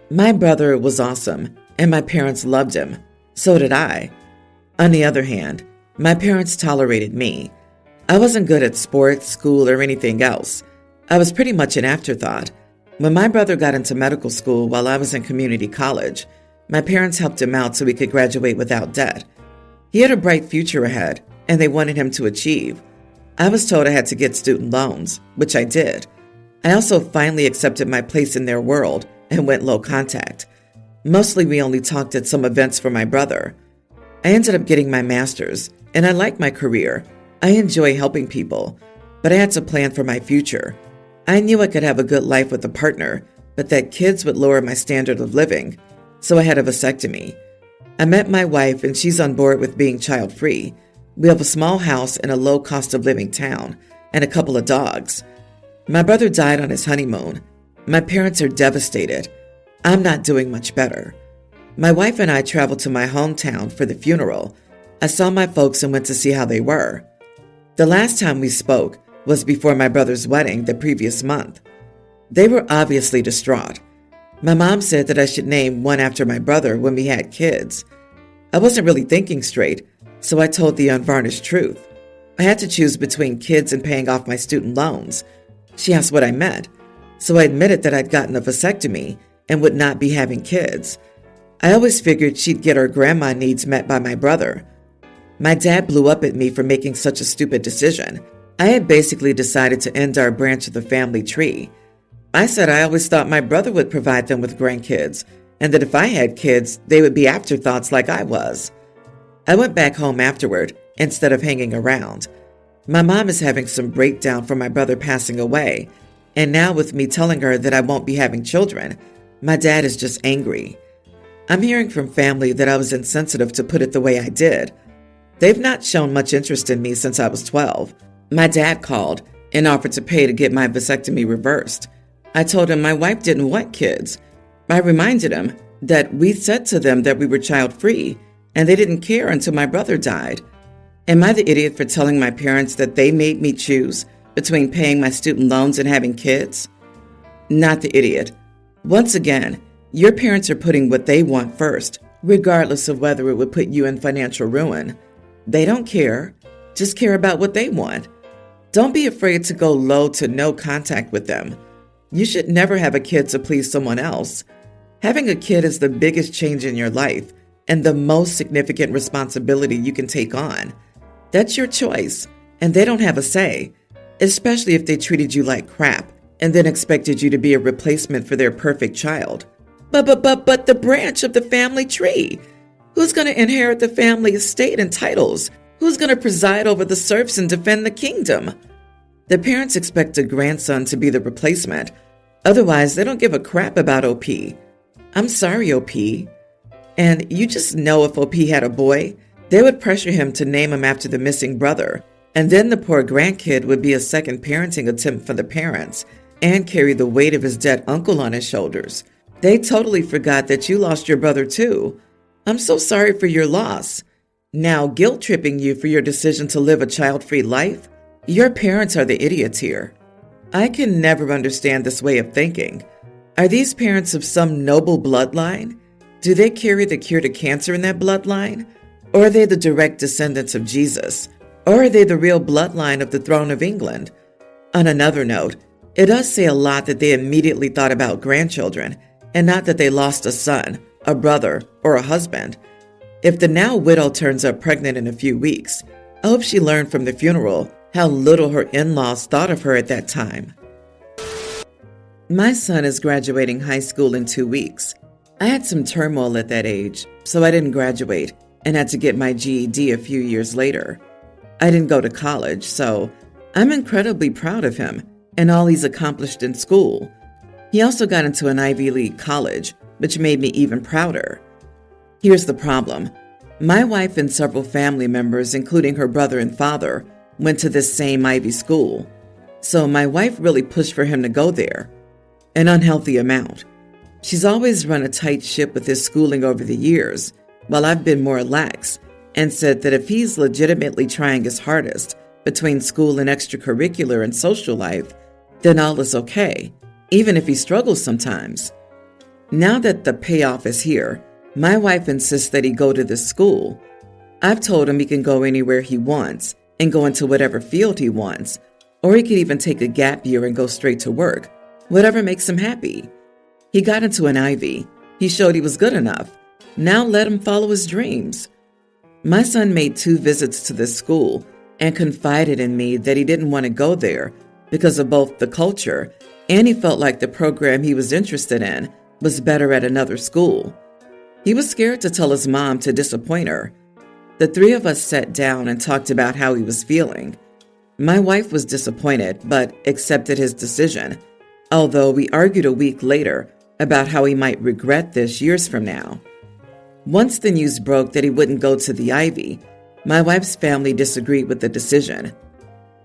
My brother was awesome, and my parents loved him. So did I. On the other hand, my parents tolerated me. I wasn't good at sports, school, or anything else. I was pretty much an afterthought. When my brother got into medical school while I was in community college, my parents helped him out so he could graduate without debt. He had a bright future ahead, and they wanted him to achieve. I was told I had to get student loans, which I did. I also finally accepted my place in their world and went low contact. Mostly we only talked at some events for my brother. I ended up getting my master's, and I like my career. I enjoy helping people, but I had to plan for my future. I knew I could have a good life with a partner, but that kids would lower my standard of living, so I had a vasectomy. I met my wife, and she's on board with being child-free. We have a small house in a low cost of living town and a couple of dogs. My brother died on his honeymoon. My parents are devastated. I'm not doing much better. My wife and I traveled to my hometown for the funeral. I saw my folks and went to see how they were. The last time we spoke was before my brother's wedding the previous month. They were obviously distraught. My mom said that I should name one after my brother when we had kids. I wasn't really thinking straight, so I told the unvarnished truth. I had to choose between kids and paying off my student loans. She asked what I meant, so I admitted that I'd gotten a vasectomy and would not be having kids. I always figured she'd get her grandma needs met by my brother. My dad blew up at me for making such a stupid decision. I had basically decided to end our branch of the family tree. I said I always thought my brother would provide them with grandkids, and that if I had kids, they would be afterthoughts like I was. I went back home afterward instead of hanging around. My mom is having some breakdown from my brother passing away, and now with me telling her that I won't be having children, my dad is just angry. I'm hearing from family that I was insensitive to put it the way I did. They've not shown much interest in me since I was 12. My dad called and offered to pay to get my vasectomy reversed. I told him my wife didn't want kids. I reminded him that we said to them that we were child-free, and they didn't care until my brother died. Am I the idiot for telling my parents that they made me choose between paying my student loans and having kids? Not the idiot. Once again, your parents are putting what they want first, regardless of whether it would put you in financial ruin. They don't care. Just care about what they want. Don't be afraid to go low to no contact with them. You should never have a kid to please someone else. Having a kid is the biggest change in your life and the most significant responsibility you can take on. That's your choice, and they don't have a say, especially if they treated you like crap and then expected you to be a replacement for their perfect child. But the branch of the family tree. Who's going to inherit the family estate and titles? Who's going to preside over the serfs and defend the kingdom? The parents expect a grandson to be the replacement. Otherwise, they don't give a crap about OP. I'm sorry, OP. And you just know if OP had a boy, they would pressure him to name him after the missing brother. And then the poor grandkid would be a second parenting attempt for the parents and carry the weight of his dead uncle on his shoulders. They totally forgot that you lost your brother too. I'm so sorry for your loss. Now guilt-tripping you for your decision to live a child-free life? Your parents are the idiots here. I can never understand this way of thinking. Are these parents of some noble bloodline? Do they carry the cure to cancer in that bloodline? Or are they the direct descendants of Jesus? Or are they the real bloodline of the throne of England? On another note, it does say a lot that they immediately thought about grandchildren, and not that they lost a son, a brother, or a husband. If the now widow turns up pregnant in a few weeks, I hope she learned from the funeral how little her in-laws thought of her at that time. My son is graduating high school in 2 weeks. I had some turmoil at that age, so I didn't graduate and had to get my GED a few years later. I didn't go to college, so I'm incredibly proud of him and all he's accomplished in school. He also got into an Ivy League college, which made me even prouder. Here's the problem. My wife and several family members, including her brother and father, went to this same Ivy school. So my wife really pushed for him to go there, an unhealthy amount. She's always run a tight ship with his schooling over the years, while I've been more lax and said that if he's legitimately trying his hardest between school and extracurricular and social life, then all is okay, even if he struggles sometimes. Now that the payoff is here, my wife insists that he go to this school. I've told him he can go anywhere he wants and go into whatever field he wants, or he could even take a gap year and go straight to work, whatever makes him happy. He got into an Ivy. He showed he was good enough. Now let him follow his dreams. My son made 2 visits to this school and confided in me that he didn't want to go there because of both the culture and he felt like the program he was interested in was better at another school. He was scared to tell his mom to disappoint her. The 3 of us sat down and talked about how he was feeling. My wife was disappointed but accepted his decision, although we argued a week later about how he might regret this years from now. Once the news broke that he wouldn't go to the Ivy, my wife's family disagreed with the decision.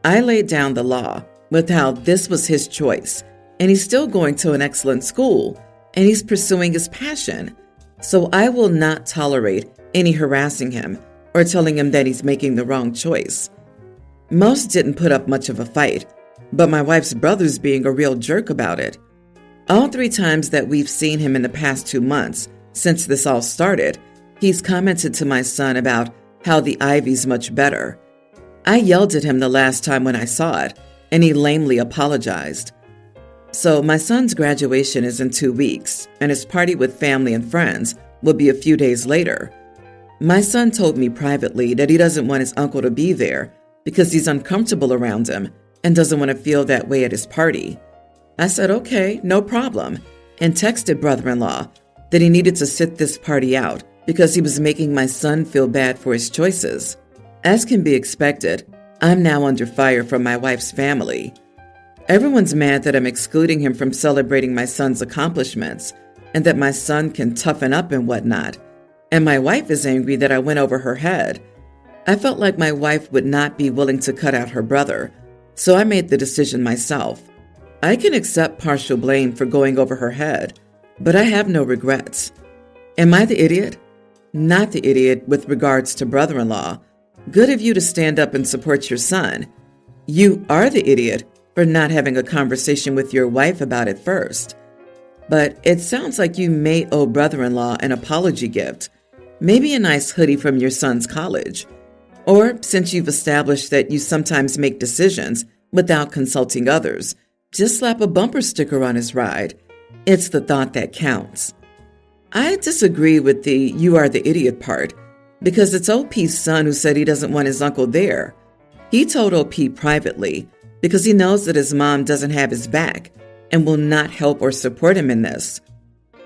I laid down the law with how this was his choice, and he's still going to an excellent school, and he's pursuing his passion. So I will not tolerate any harassing him or telling him that he's making the wrong choice. Most didn't put up much of a fight, but my wife's brother's being a real jerk about it. All 3 times that we've seen him in the past 2 months, since this all started, he's commented to my son about how the Ivy's much better. I yelled at him the last time when I saw it, and he lamely apologized. So my son's graduation is in 2 weeks, and his party with family and friends will be a few days later. My son told me privately that he doesn't want his uncle to be there because he's uncomfortable around him and doesn't want to feel that way at his party. I said, okay, no problem, and texted brother-in-law that he needed to sit this party out because he was making my son feel bad for his choices. As can be expected, I'm now under fire from my wife's family. Everyone's mad that I'm excluding him from celebrating my son's accomplishments and that my son can toughen up and whatnot. And my wife is angry that I went over her head. I felt like my wife would not be willing to cut out her brother, so I made the decision myself. I can accept partial blame for going over her head, but I have no regrets. Am I the idiot? Not the idiot with regards to brother-in-law. Good of you to stand up and support your son. You are the idiot for not having a conversation with your wife about it first. But it sounds like you may owe brother-in-law an apology gift, maybe a nice hoodie from your son's college. Or since you've established that you sometimes make decisions without consulting others, just slap a bumper sticker on his ride. It's the thought that counts. I disagree with the "you are the idiot" part because it's OP's son who said he doesn't want his uncle there. He told OP privately because he knows that his mom doesn't have his back and will not help or support him in this.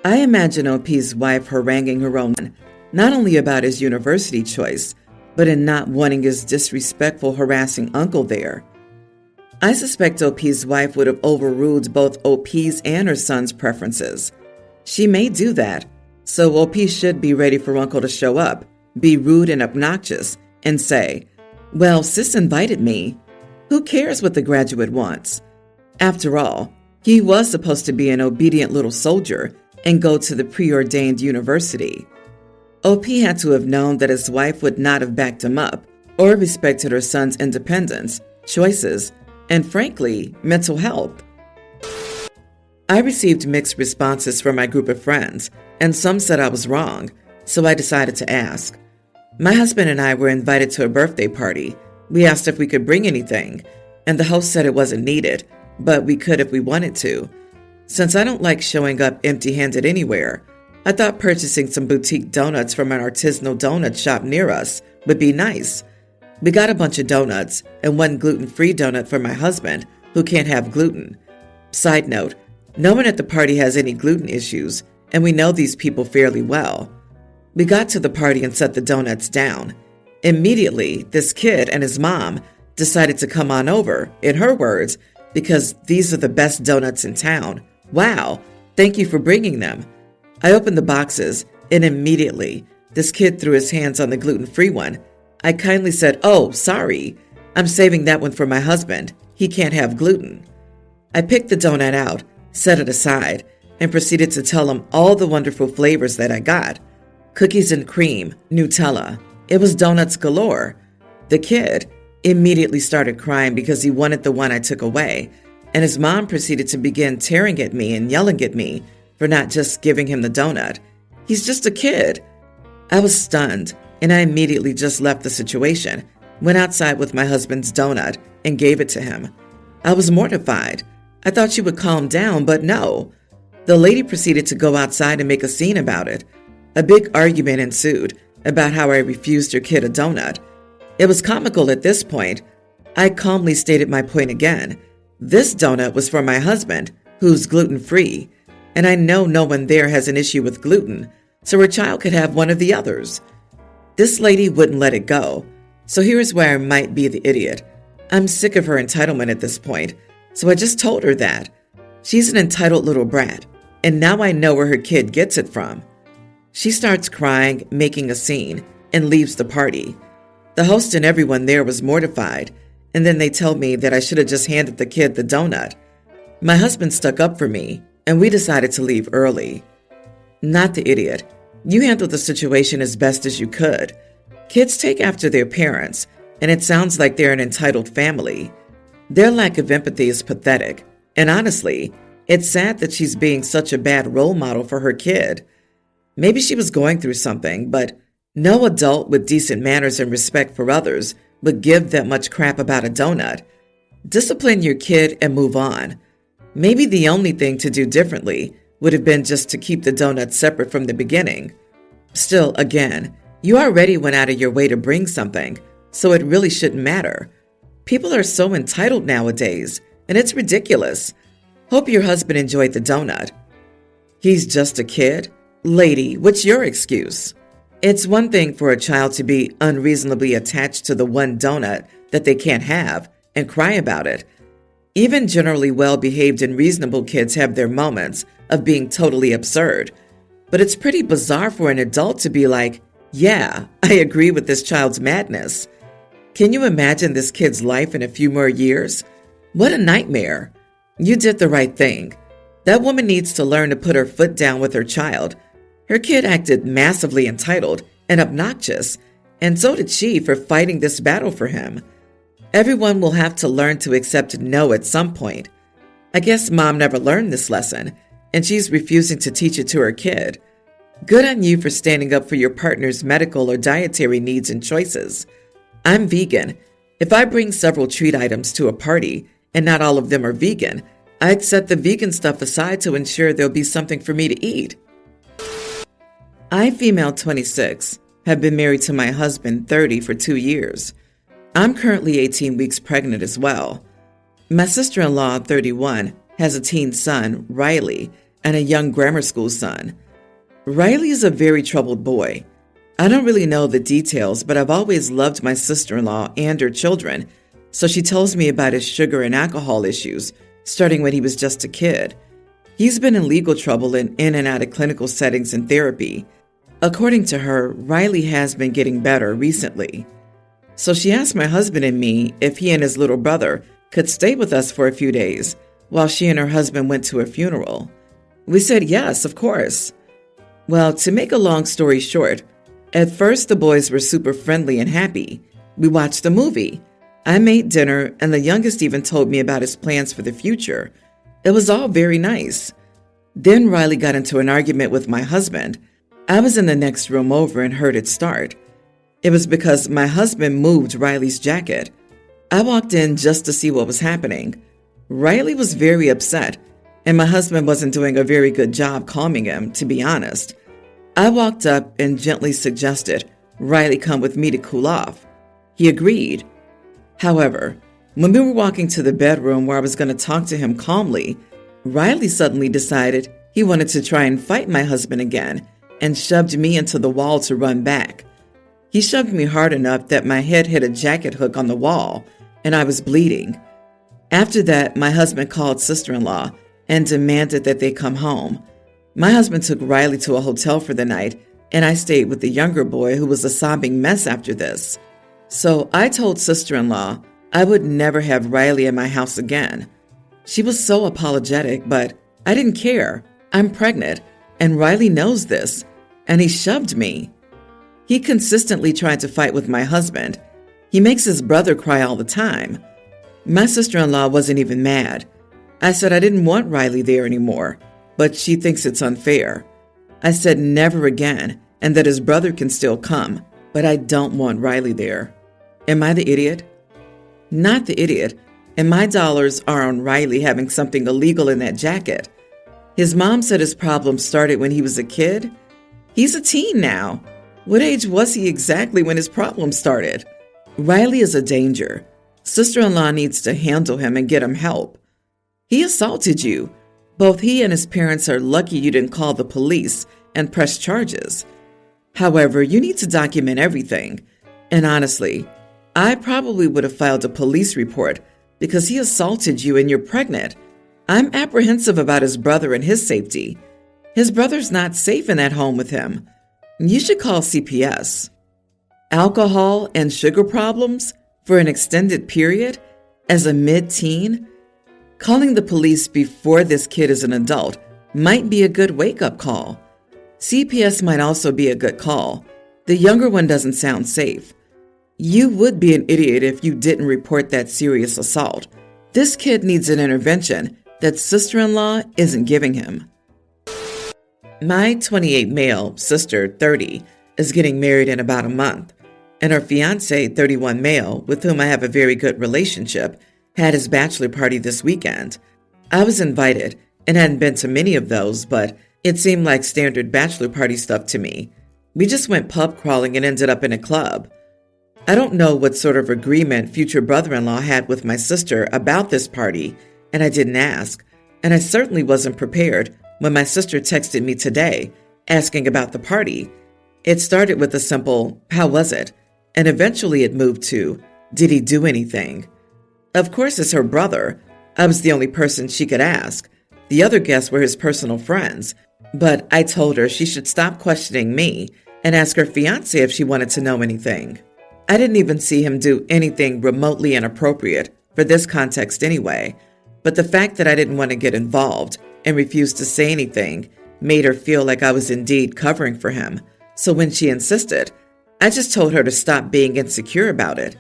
I imagine OP's wife haranguing her own, not only about his university choice, but in not wanting his disrespectful, harassing uncle there. I suspect OP's wife would have overruled both OP's and her son's preferences. She may do that, so OP should be ready for uncle to show up, be rude and obnoxious, and say, "Well, sis invited me. Who cares what the graduate wants?" After all, he was supposed to be an obedient little soldier and go to the preordained university. OP had to have known that his wife would not have backed him up or respected her son's independence, choices, and frankly, mental health. I received mixed responses from my group of friends, and some said I was wrong, so I decided to ask. My husband and I were invited to a birthday party. We asked if we could bring anything, and the host said it wasn't needed, but we could if we wanted to. Since I don't like showing up empty-handed anywhere, I thought purchasing some boutique donuts from an artisanal donut shop near us would be nice. We got a bunch of donuts and one gluten-free donut for my husband, who can't have gluten. Side note, no one at the party has any gluten issues, and we know these people fairly well. We got to the party and set the donuts down. Immediately, this kid and his mom decided to come on over, in her words, because these are the best donuts in town. Wow, thank you for bringing them. I opened the boxes, and immediately, this kid threw his hands on the gluten-free one. I kindly said, "Oh, sorry. I'm saving that one for my husband. He can't have gluten." I picked the donut out, set it aside, and proceeded to tell him all the wonderful flavors that I got. Cookies and cream, Nutella. It was donuts galore. The kid immediately started crying because he wanted the one I took away, and his mom proceeded to begin tearing at me and yelling at me for not just giving him the donut. He's just a kid. I was stunned, and I immediately just left the situation, went outside with my husband's donut, and gave it to him. I was mortified. I thought she would calm down, but no. The lady proceeded to go outside and make a scene about it. A big argument ensued about how I refused her kid a donut. It was comical at this point. I calmly stated my point again. This donut was for my husband, who's gluten-free, and I know no one there has an issue with gluten, so her child could have one of the others. This lady wouldn't let it go, so here's where I might be the idiot. I'm sick of her entitlement at this point, so I just told her that. She's an entitled little brat, and now I know where her kid gets it from. She starts crying, making a scene, and leaves the party. The host and everyone there was mortified, and then they tell me that I should have just handed the kid the donut. My husband stuck up for me, and we decided to leave early. Not the idiot. You handled the situation as best as you could. Kids take after their parents, and it sounds like they're an entitled family. Their lack of empathy is pathetic, and honestly, it's sad that she's being such a bad role model for her kid. Maybe she was going through something, but no adult with decent manners and respect for others would give that much crap about a donut. Discipline your kid and move on. Maybe the only thing to do differently would have been just to keep the donut separate from the beginning. Still, again, you already went out of your way to bring something, so it really shouldn't matter. People are so entitled nowadays, and it's ridiculous. Hope your husband enjoyed the donut. He's just a kid? Lady, what's your excuse? It's one thing for a child to be unreasonably attached to the one donut that they can't have and cry about it. Even generally well-behaved and reasonable kids have their moments of being totally absurd. But it's pretty bizarre for an adult to be like, yeah, I agree with this child's madness. Can you imagine this kid's life in a few more years? What a nightmare. You did the right thing. That woman needs to learn to put her foot down with her child. Her kid acted massively entitled and obnoxious, and so did she for fighting this battle for him. Everyone will have to learn to accept no at some point. I guess mom never learned this lesson, and she's refusing to teach it to her kid. Good on you for standing up for your partner's medical or dietary needs and choices. I'm vegan. If I bring several treat items to a party, and not all of them are vegan, I'd set the vegan stuff aside to ensure there'll be something for me to eat. I, female 26, have been married to my husband, 30, for 2 years. I'm currently 18 weeks pregnant as well. My sister-in-law, 31, has a teen son, Riley, and a young grammar school son. Riley is a very troubled boy. I don't really know the details, but I've always loved my sister-in-law and her children, so she tells me about his sugar and alcohol issues, starting when he was just a kid. He's been in legal trouble and in and out of clinical settings and therapy. According to her, Riley has been getting better recently. So she asked my husband and me if he and his little brother could stay with us for a few days while she and her husband went to a funeral. We said yes, of course. Well, to make a long story short, at first the boys were super friendly and happy. We watched a movie. I made dinner, and the youngest even told me about his plans for the future. It was all very nice. Then Riley got into an argument with my husband. I was in the next room over and heard it start. It was because my husband moved Riley's jacket. I walked in just to see what was happening. Riley was very upset, and my husband wasn't doing a very good job calming him, to be honest. I walked up and gently suggested Riley come with me to cool off. He agreed. However, when we were walking to the bedroom where I was going to talk to him calmly, Riley suddenly decided he wanted to try and fight my husband again and shoved me into the wall to run back. He shoved me hard enough that my head hit a jacket hook on the wall, and I was bleeding. After that, my husband called sister-in-law and demanded that they come home. My husband took Riley to a hotel for the night, and I stayed with the younger boy who was a sobbing mess after this. So I told sister-in-law I would never have Riley in my house again. She was so apologetic, but I didn't care. I'm pregnant, and Riley knows this, and he shoved me. He consistently tried to fight with my husband. He makes his brother cry all the time. My sister-in-law wasn't even mad. I said I didn't want Riley there anymore. but she thinks it's unfair. I said never again, and that his brother can still come, but I don't want Riley there. Am I the idiot? Not the idiot, and my dollars are on Riley having something illegal in that jacket. His mom said his problem started when he was a kid. He's a teen now. What age was he exactly when his problem started? Riley is a danger. Sister-in-law needs to handle him and get him help. He assaulted you. Both he and his parents are lucky you didn't call the police and press charges. However, you need to document everything. And honestly, I probably would have filed a police report because he assaulted you and you're pregnant. I'm apprehensive about his brother and his safety. His brother's not safe in that home with him. You should call CPS. Alcohol and sugar problems for an extended period as a mid-teen? Calling the police before this kid is an adult might be a good wake-up call. CPS might also be a good call. The younger one doesn't sound safe. You would be an idiot if you didn't report that serious assault. This kid needs an intervention that sister-in-law isn't giving him. My 28 male sister, 30, is getting married in about a month, and her fiance, 31 male, with whom I have a very good relationship, had his bachelor party this weekend. I was invited and hadn't been to many of those, but it seemed like standard bachelor party stuff to me. We just went pub crawling and ended up in a club. I don't know what sort of agreement future brother-in-law had with my sister about this party, and I didn't ask, and I certainly wasn't prepared when my sister texted me today asking about the party. It started with a simple, "How was it?" and eventually it moved to, "Did he do anything?" Of course, as her brother, I was the only person she could ask. The other guests were his personal friends, but I told her she should stop questioning me and ask her fiancé if she wanted to know anything. I didn't even see him do anything remotely inappropriate for this context anyway, but the fact that I didn't want to get involved and refused to say anything made her feel like I was indeed covering for him. So when she insisted, I just told her to stop being insecure about it.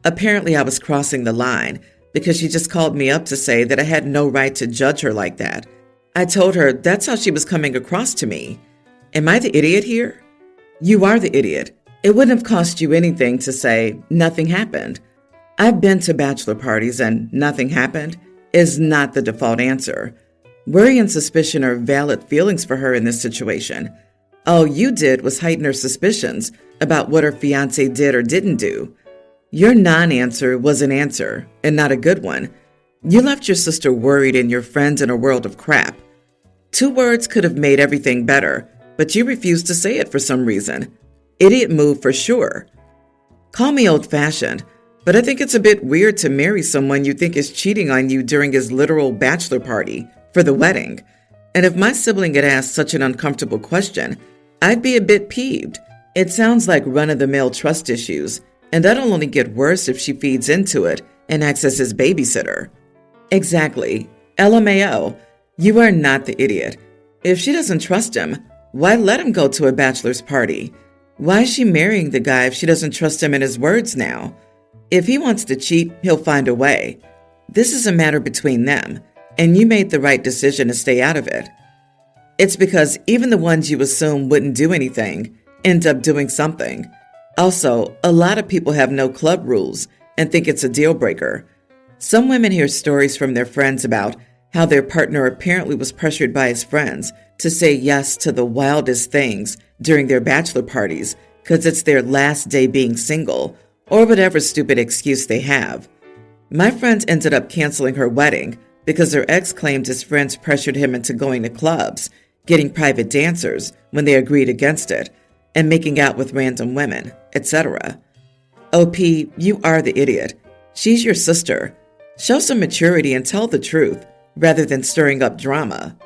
Apparently I was crossing the line because she just called me up to say that I had no right to judge her like that. I told her that's how she was coming across to me. Am I the idiot here? You are the idiot. It wouldn't have cost you anything to say nothing happened. I've been to bachelor parties and nothing happened is not the default answer. Worry and suspicion are valid feelings for her in this situation. All you did was heighten her suspicions about what her fiancé did or didn't do. Your non-answer was an answer, and not a good one. You left your sister worried and your friends in a world of crap. 2 words could have made everything better, but you refused to say it for some reason. Idiot move for sure. Call me old-fashioned, but I think it's a bit weird to marry someone you think is cheating on you during his literal bachelor party for the wedding. And if my sibling had asked such an uncomfortable question, I'd be a bit peeved. It sounds like run-of-the-mill trust issues, and that'll only get worse if she feeds into it and acts as his babysitter. Exactly. LMAO, you are not the idiot. If she doesn't trust him, why let him go to a bachelor's party? Why is she marrying the guy if she doesn't trust him and his words now? If he wants to cheat, he'll find a way. This is a matter between them, and you made the right decision to stay out of it. It's because even the ones you assume wouldn't do anything end up doing something. Also, a lot of people have no club rules and think it's a deal breaker. Some women hear stories from their friends about how their partner apparently was pressured by his friends to say yes to the wildest things during their bachelor parties because it's their last day being single, or whatever stupid excuse they have. My friend ended up canceling her wedding because her ex claimed his friends pressured him into going to clubs, getting private dancers when they agreed against it, and making out with random women, etc. OP, you are the idiot. She's your sister. Show some maturity and tell the truth rather than stirring up drama.